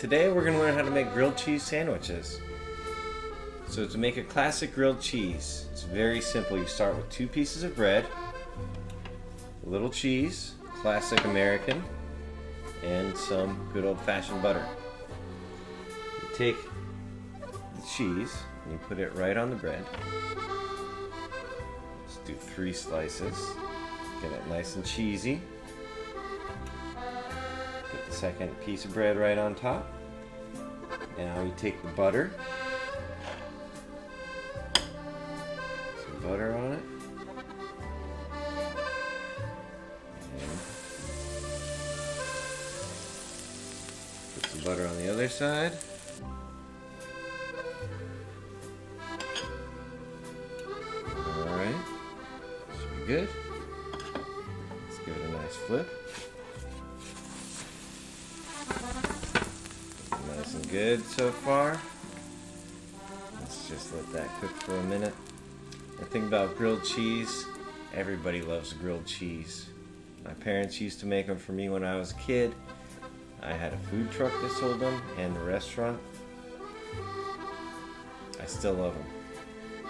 Today we're going to learn how to make grilled cheese sandwiches. So to make a classic grilled cheese, it's very simple. You start with 2 pieces of bread, a little cheese, classic American, and some good old-fashioned butter. You take the cheese and you put it right on the bread. Just do 3 slices. Get it nice and cheesy. Put the second piece of bread right on top. Now you take the butter. Some butter on it. And put some butter on the other side. Alright. Should be good. Let's give it a nice flip. Nice and good so far. Let's just let that cook for a minute. The thing about grilled cheese, everybody loves grilled cheese. My parents used to make them for me when I was a kid. I had a food truck that sold them and a restaurant. I still love them.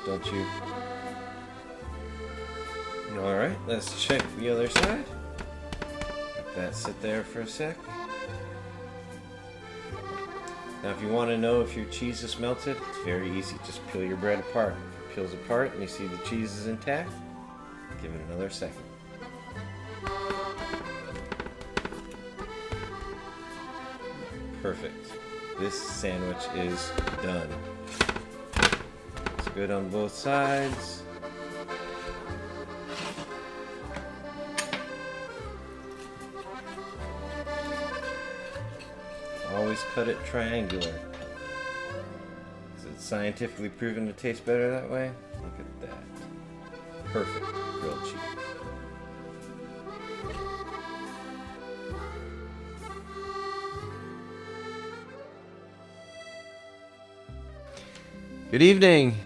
Don't you? Alright, let's check the other side. Let that sit there for a sec. Now if you want to know if your cheese is melted, it's very easy. Just peel your bread apart. If it peels apart and you see the cheese is intact, give it another second. Perfect. This sandwich is done. It's good on both sides. Always cut it triangular. Is it scientifically proven to taste better that way? Look at that. Perfect grilled cheese. Good evening.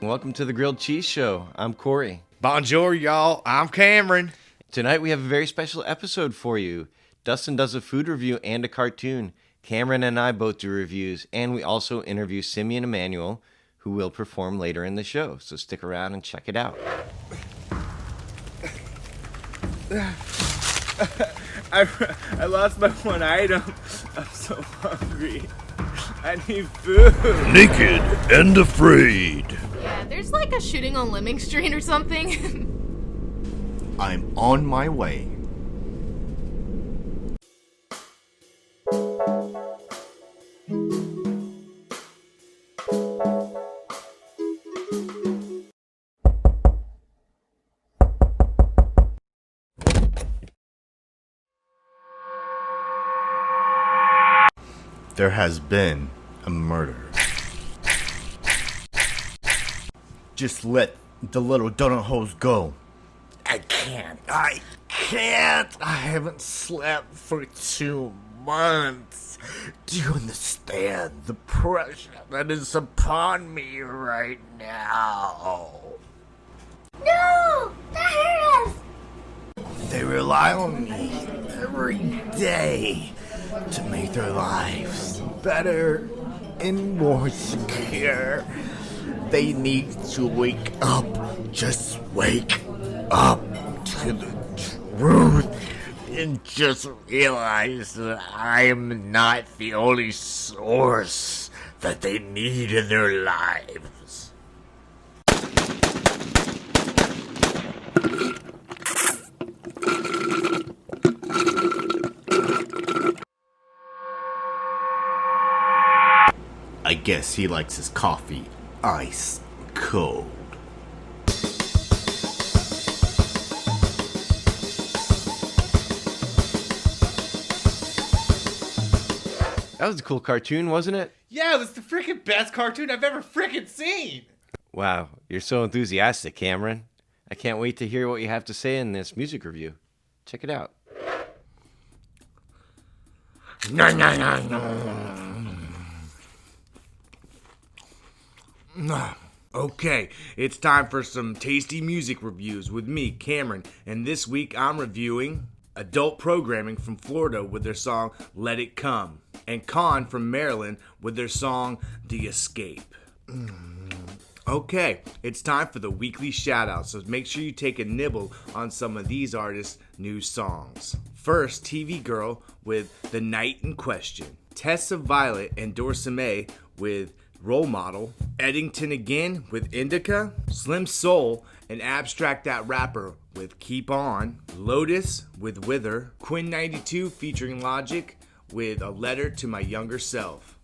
Welcome to the Grilled Cheese Show. I'm Corey. Bonjour, y'all. I'm Cameron. Tonight we have a very special episode for you. Dustin does a food review and a cartoon. Cameron and I both do reviews, and we also interview Simeon Emanuel, who will perform later in the show. So stick around and check it out. I lost my one item. I'm so hungry. I need food. Naked and afraid. Yeah, there's like a shooting on Lemming Street or something. I'm on my way. There has been a murder. Just let the little donut holes go. I can't. I haven't slept for 2 months. Do you understand the pressure that is upon me right now? No! That hurt us! They rely on me every day to make their lives better and more secure. They need to wake up. Just wake up to the truth and just realize that I am not the only source that they need in their lives. I guess he likes his coffee ice cold. That was a cool cartoon, wasn't it? Yeah, it was the freaking best cartoon I've ever freaking seen. Wow, you're so enthusiastic, Cameron. I can't wait to hear what you have to say in this music review. Check it out. Okay, it's time for some tasty music reviews with me, Cameron, and this week I'm reviewing Adult Programming from Florida with their song Let It Come. And Con from Maryland with their song The Escape. Okay, it's time for the weekly shout-out, so make sure you take a nibble on some of these artists' new songs. First, TV Girl with The Night in Question. Tessa Violet and Dorsey with Role Model. Eddington Again with Indica. Slim Soul and Abstract That Rapper with Keep On. Lotus with Wither. Quinn 92 featuring Logic with A Letter to My Younger Self.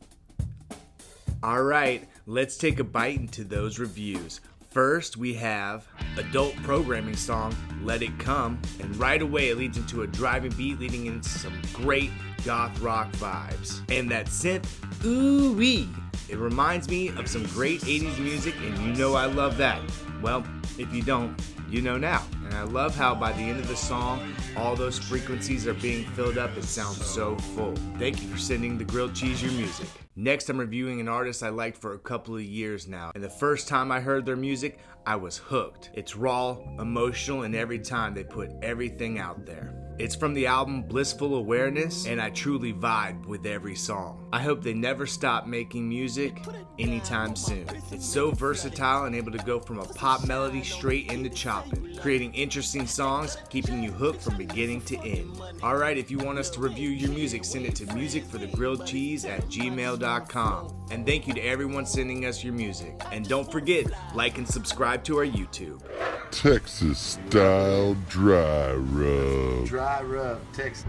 Alright, let's take a bite into those reviews. First, we have Adult Programming song Let It Come, and right away it leads into a driving beat leading into some great goth rock vibes. And that synth, ooh-wee, it reminds me of some great 80s music, and you know I love that. Well, if you don't, you know now. And I love how by the end of the song, all those frequencies are being filled up. It sounds so full. Thank you for sending the grilled cheese your music. Next, I'm reviewing an artist I liked for a couple of years now. And the first time I heard their music, I was hooked. It's raw, emotional, and every time they put everything out there. It's from the album Blissful Awareness, and I truly vibe with every song. I hope they never stop making music anytime soon. It's so versatile and able to go from a pop melody straight into chopping, creating interesting songs, keeping you hooked from beginning to end. Alright, if you want us to review your music, send it to musicforthegrilledcheese@gmail.com. And thank you to everyone sending us your music. And don't forget, like and subscribe to our YouTube. Texas style dry rub. Dry rub, Texas.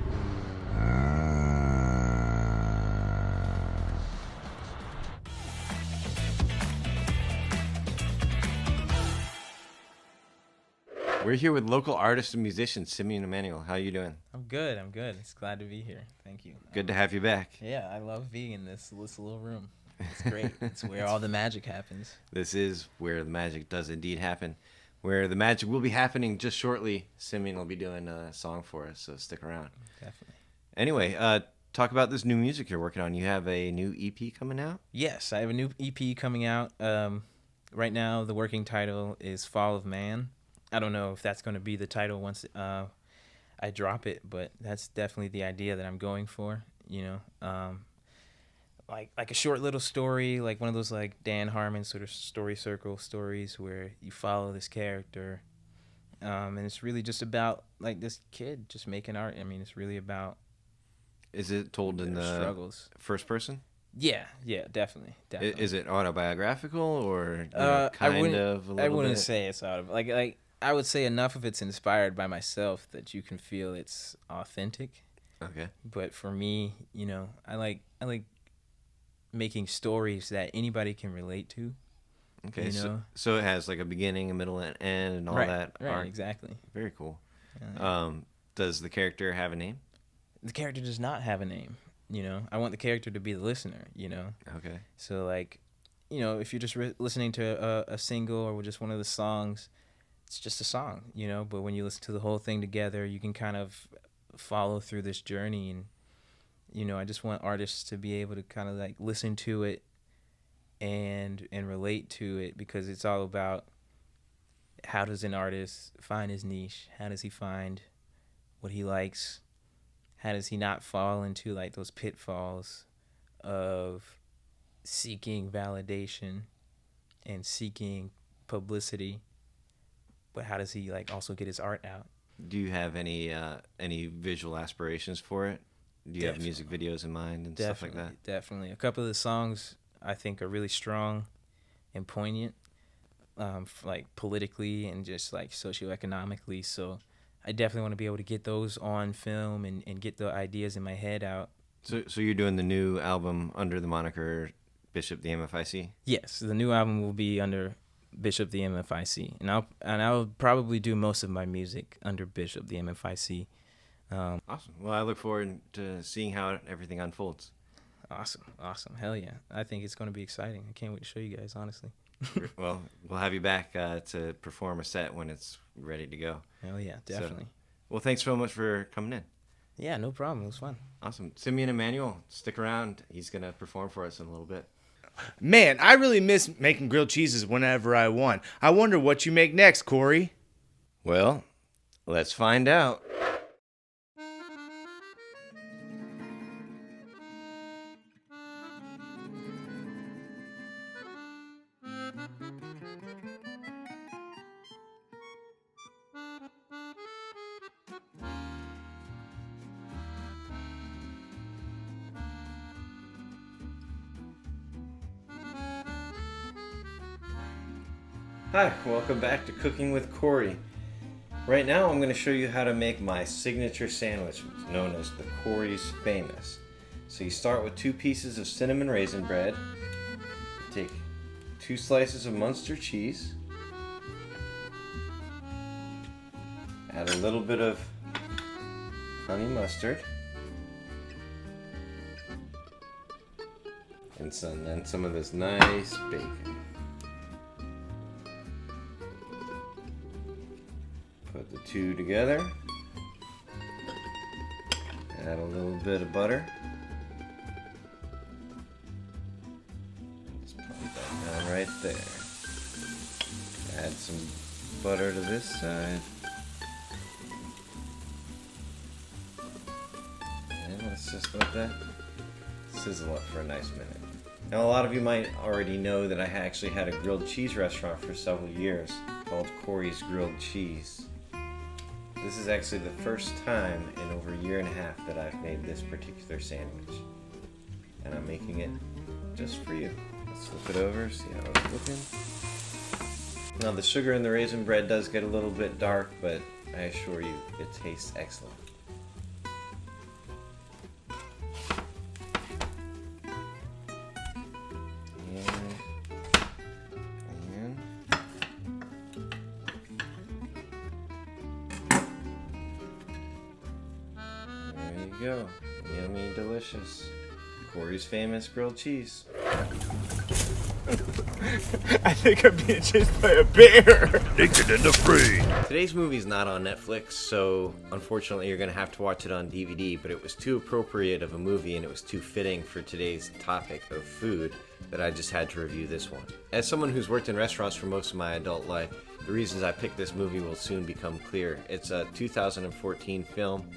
We're here with local artist and musician Simeon Emanuel. How you doing? I'm good. It's glad to be here. Thank you. Good to have you back. Yeah, I love being in this little room. It's great. It's where all the magic happens. This is where the magic does indeed happen. Where the magic will be happening just shortly. Simeon will be doing a song for us, so stick around. Definitely. Anyway, talk about this new music you're working on. You have a new EP coming out? Yes, I have a new EP coming out. Right now, the working title is Fall of Man. I don't know if that's going to be the title once I drop it, but that's definitely the idea that I'm going for. You know, like a short little story, like one of those like Dan Harmon sort of story circle stories where you follow this character, and it's really just about like this kid just making art. I mean, it's really about. Is it told in the struggles? First person? Yeah, definitely. Is it autobiographical or I wouldn't bit? say it's like I would say enough of it's inspired by myself that you can feel it's authentic. Okay. But for me, you know, I like making stories that anybody can relate to. Okay. You know? So it has like a beginning, a middle, and end, and all that. Right. Art. Exactly. Very cool. Yeah. Does the character have a name? The character does not have a name. You know, I want the character to be the listener. You know. Okay. So like, you know, if you're just listening to a single or just one of the songs, it's just a song, you know, but when you listen to the whole thing together, you can kind of follow through this journey. And, you know, I just want artists to be able to kind of like listen to it and relate to it, because it's all about how does an artist find his niche? How does he find what he likes? How does he not fall into like those pitfalls of seeking validation and seeking publicity? But how does he like also get his art out? Do you have any visual aspirations for it? Do you have music videos in mind and stuff like that? Definitely. A couple of the songs I think are really strong and poignant, like politically and just like socioeconomically. So I definitely want to be able to get those on film and get the ideas in my head out. So you're doing the new album under the moniker Bishop the MFIC? Yes, the new album will be under Bishop the MFIC, and I'll probably do most of my music under Bishop the MFIC. Awesome. Well, I look forward to seeing how everything unfolds. Awesome. Hell yeah. I think it's going to be exciting. I can't wait to show you guys, honestly. Well, we'll have you back to perform a set when it's ready to go. Hell yeah, definitely. Well, thanks so much for coming in. Yeah, no problem. It was fun. Awesome. Simeon Emanuel, stick around. He's going to perform for us in a little bit. Man, I really miss making grilled cheeses whenever I want. I wonder what you make next, Corey. Well, let's find out. Hi, welcome back to Cooking with Corey. Right now I'm going to show you how to make my signature sandwich, known as the Corey's Famous. So you start with 2 pieces of cinnamon raisin bread, take 2 slices of Munster cheese, add a little bit of honey mustard, and then some of this nice bacon. Put the 2 together, add a little bit of butter, just plunk that down right there. Add some butter to this side, and let's just let that sizzle up for a nice minute. Now, a lot of you might already know that I actually had a grilled cheese restaurant for several years called Corey's Grilled Cheese. This is actually the first time in over a year and a half that I've made this particular sandwich. And I'm making it just for you. Let's flip it over, see how it's looking. Now the sugar in the raisin bread does get a little bit dark, but I assure you, it tastes excellent. Go. Yummy, delicious. Corey's Famous grilled cheese. I think I'm being chased by a bear. Naked and afraid. Today's movie is not on Netflix, so unfortunately you're going to have to watch it on DVD, but it was too appropriate of a movie and it was too fitting for today's topic of food that I just had to review this one. As someone who's worked in restaurants for most of my adult life, the reasons I picked this movie will soon become clear. It's a 2014 film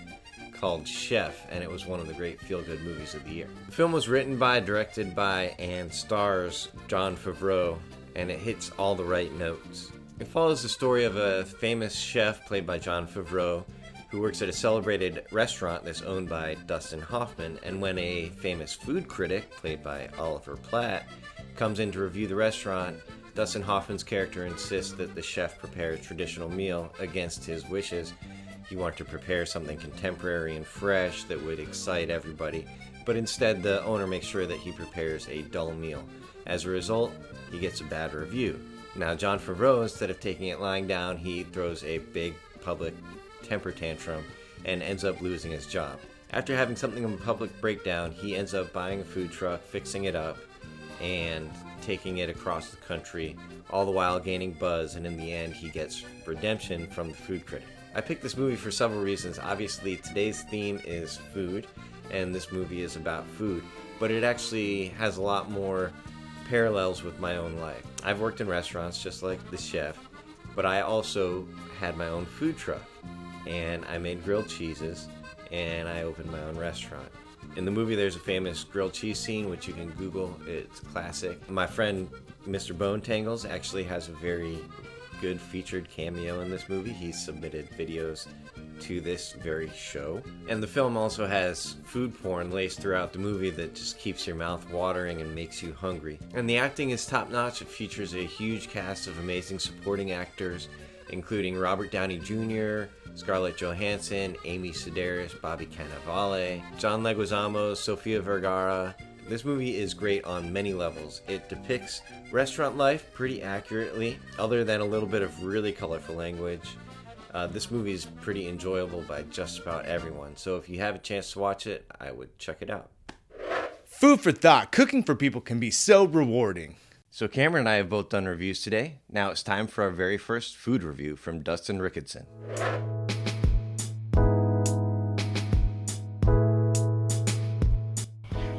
called Chef, and it was one of the great feel-good movies of the year. The film was written by, directed by, and stars Jon Favreau, and it hits all the right notes. It follows the story of a famous chef played by Jon Favreau who works at a celebrated restaurant that's owned by Dustin Hoffman, and when a famous food critic, played by Oliver Platt, comes in to review the restaurant, Dustin Hoffman's character insists that the chef prepare a traditional meal against his wishes. He wanted to prepare something contemporary and fresh that would excite everybody, but instead the owner makes sure that he prepares a dull meal. As a result, he gets a bad review. Now Jon Favreau, instead of taking it lying down, he throws a big public temper tantrum and ends up losing his job. After having something of a public breakdown, he ends up buying a food truck, fixing it up, and taking it across the country, all the while gaining buzz, and in the end he gets redemption from the food critic. I picked this movie for several reasons. Obviously, today's theme is food, and this movie is about food, but it actually has a lot more parallels with my own life. I've worked in restaurants just like the chef, but I also had my own food truck, and I made grilled cheeses, and I opened my own restaurant. In the movie, there's a famous grilled cheese scene, which you can Google. It's classic. My friend, Mr. Bone Tangles, actually has a very good featured cameo in this movie. He submitted videos to this very show. And the film also has food porn laced throughout the movie that just keeps your mouth watering and makes you hungry. And the acting is top notch. It features a huge cast of amazing supporting actors, including Robert Downey Jr., Scarlett Johansson, Amy Sedaris, Bobby Cannavale, John Leguizamo, Sofia Vergara. This movie is great on many levels. It depicts restaurant life pretty accurately, other than a little bit of really colorful language. This movie is pretty enjoyable by just about everyone, so if you have a chance to watch it, I would check it out. Food for thought. Cooking for people can be so rewarding. So Cameron and I have both done reviews today. Now it's time for our very first food review from Dustin Ricketson.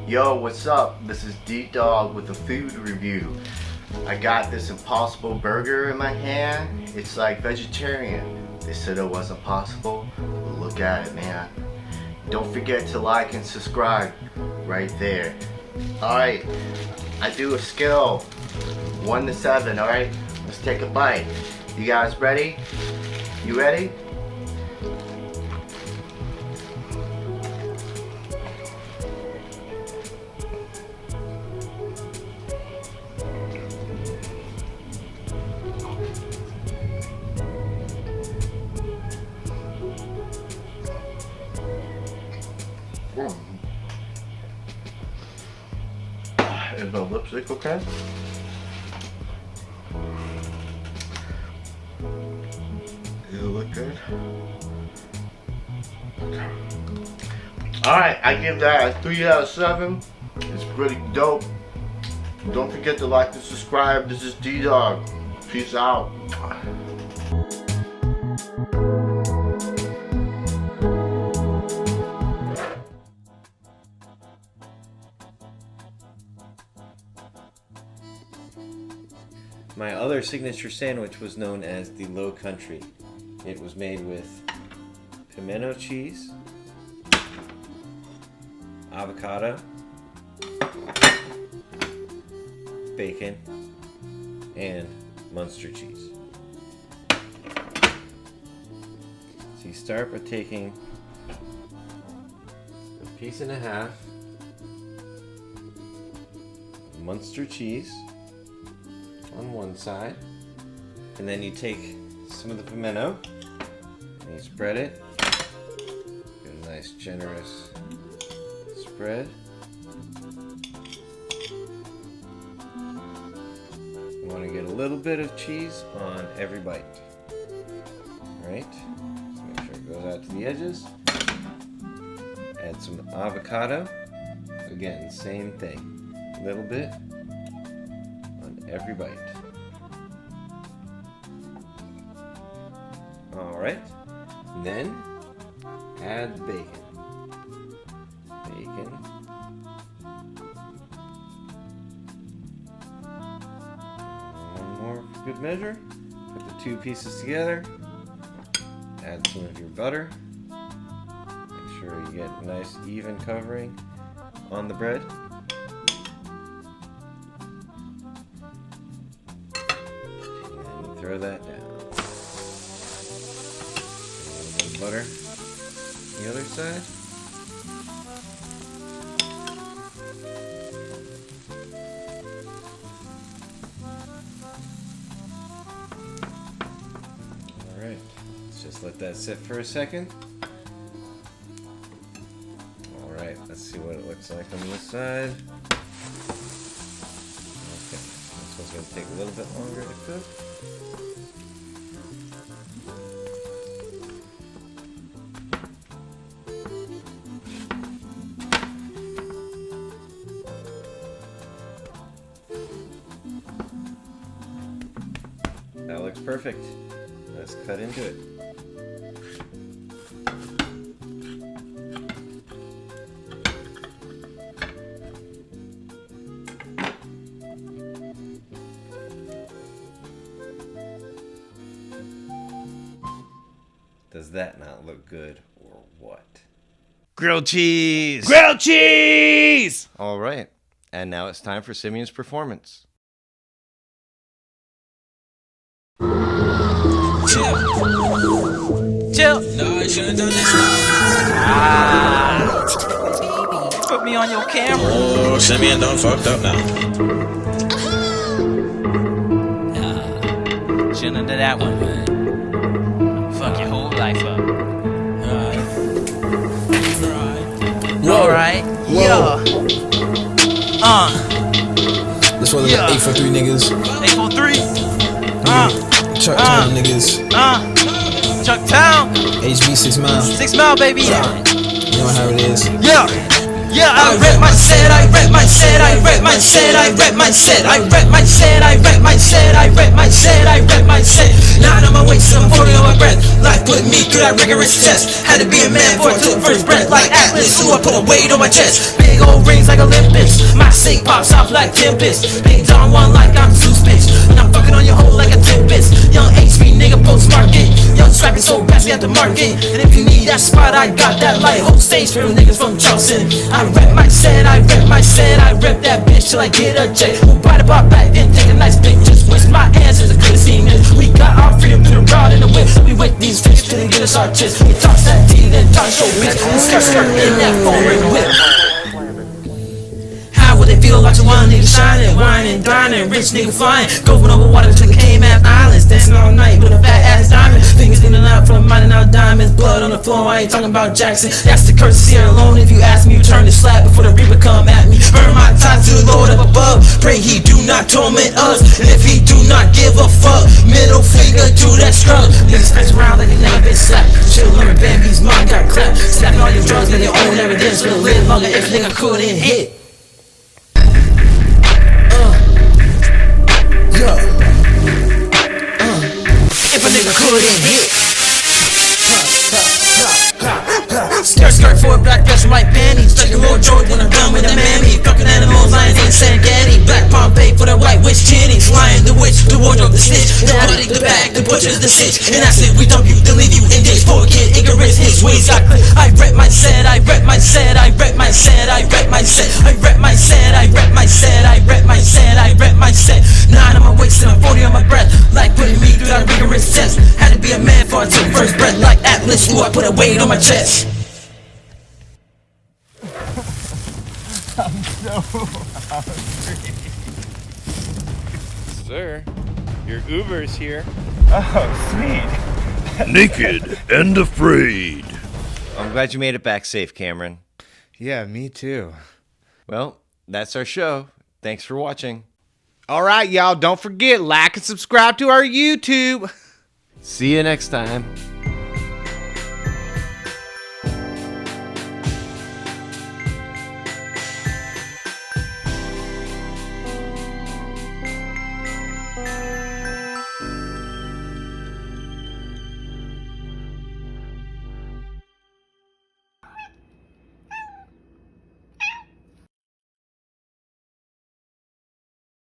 Yo, what's up? This is D-Dog with a food review. I got this Impossible Burger in my hand. It's like vegetarian. They said it wasn't possible. Look at it, man. Don't forget to like and subscribe right there. Alright, I do a scale 1 to 7, alright? Let's take a bite. You guys ready? You ready? Is my lipstick okay? Does it look good? Alright, I give that a 3 out of 7. It's pretty dope. Don't forget to like and subscribe. This is D-Dog. Peace out. My other signature sandwich was known as the Low Country. It was made with pimento cheese, avocado, bacon, and Munster cheese. So you start by taking a piece and a half of Munster cheese on one side, and then you take some of the pimento and you spread it. Get a nice generous spread. You want to get a little bit of cheese on every bite. Alright, so make sure it goes out to the edges. Add some avocado. Again, same thing. A little bit on every bite. Alright, then add the bacon. Bacon. One more for good measure. Put the two pieces together. Add some of your butter. Make sure you get a nice even covering on the bread. And throw that down. Butter the other side. Alright, let's just let that sit for a second. Alright, let's see what it looks like on this side. Okay, this one's going to take a little bit longer to cook. That looks perfect. Let's cut into it. Does that not look good or what? Grilled cheese! Grilled cheese! All right. And now it's time for Simeon's performance. Chill! No, I shouldn't have done this. Put me on your camera. Oh, Simeon done fucked up now. Shouldn't have done that one. Fuck your whole life up. Alright. Yeah. This for the 843 niggas. 843. Chuck Town niggas. Chuck Town. HB 6 Mile. 6 Mile, baby. You know how it is. Yeah. Yeah, I rep my set, I rep my set, I rep my set, I rep my set, I rep my set, I rep my set, I rep my set, I rep my set. 9 on my waist, I'm 40 on my breath. Life put me through that rigorous test. Had to be a man before I took first breath. Like Atlas, who I put a weight on my chest. Big old rings like Olympus. My sink pops off like Tempest. Big Don one like I'm Zeus, bitch. And I'm fucking on your hole like a Tempest. Young HB nigga post market. Young strapping so fast, we have to market. And if you need that spot, I got that light. Whole stage for them niggas from Charleston. I rep my set, I rep my set, I rep that bitch till I get a check. We'll buy the bar back, then take a nice pic. Just wish my ancestors could have seen this. We got our freedom through the rod and the whip. We with these fish till they get us our chips. We toss that tea, then toss your bitch. Skirt in that foreign whip. How would they feel watching one nigga shining, wine and dining, rich nigga flying, going over water to the cane. game at islands, dancing all night with a fat ass diamond. Fingers leaning out from mining out diamonds, blood on the floor. I ain't talking about Jackson. That's the courtesy alone. If you ask me, you turn the slap before the reaper come at me. Burn my ties to the Lord of above. Pray he do not torment us, and if he do not give a fuck, middle finger to that scrub. Niggas face around like they never been slapped. Chill, learn Bambi's mind got clapped. Snapping all your drugs, man, they own evidence. Will live longer if nigga couldn't hit. If a nigga couldn't hit. Skirt for a black dress and white panties. Like a Roy George when I'm done with a mammy. Fucking animals, lions ain't Sangani. Black Pompeii for the white witch titties. Lion the witch, the wardrobe, the snitch. The body, the bag, the butcher, the stitch. And that's it, we dump you, then leave you in ditch. Poor kid, ignorance, his ways got clipped. I rep my set, I rep my set, I rep my set, I rep my set, I rep my set, I rep my set, I rep my set, I rep my set. 9 on my waist and I'm 40 on my breath. Like putting me through that rigorous test. Had to be a man for I took first breath. Like Atlas, ooh, I put a weight on my chest. Sir, your Uber's here. Oh, sweet. Naked and afraid. I'm glad you made it back safe, Cameron. Yeah, me too. Well, that's our show. Thanks for watching. All right, y'all, don't forget, like and subscribe to our YouTube. See you next time.